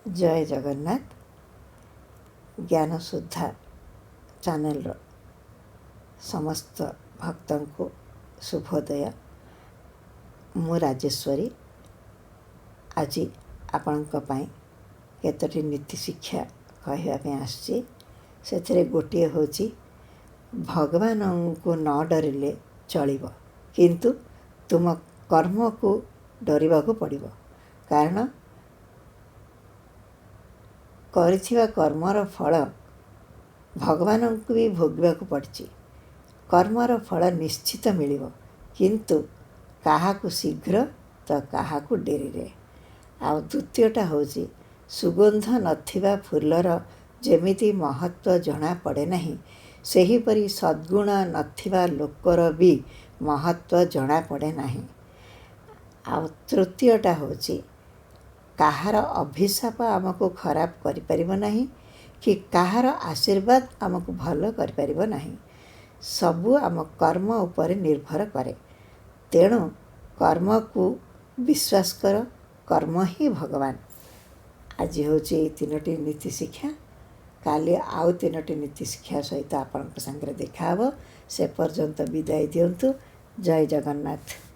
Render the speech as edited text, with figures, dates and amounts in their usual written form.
जय जगन्नाथ। ज्ञान सुधा चैनल समस्त भक्तों को शुभोदय। मु राजेश्वरी आज आपणों केतोटी नीति शिक्षा कहवाई आसी। से गोटे हूँ भगवान को न डरिले चलिब, किंतु तुम कर्म को डरिबा को पड़िब। कारण करिथिबा कर्मर फल भगवान को भी भोगवा को पड़ची। कर्मर फल निश्चित मिलिब, किंतु काहाकू शीघ्र तो काहाकू डेरी रे। आ द्वितीयटा हूँ सुगंध नथिबा फुलर जेमिति महत्व जना पड़े नहीं, सेहीपरि सद्गुण नथिबा लोकर भी महत्व जना पड़े नहीं। आ तृतीयटा हूँ काहार अभिशाप आमको खराब करि परिबो नहीं कि काहार आशीर्वाद आमको भल करि परिबो नहीं। सबु आम कर्म उपर निर्भर करे। तेणु कर्म को विश्वास कर, कर्म ही भगवान। आज हूँ तीनोटी नीति शिक्षा, काली आउ तीनोटी नीति शिक्षा सहित आपण संगे देखा। से पर्यंत विदाय दियंतु। जय जगन्नाथ।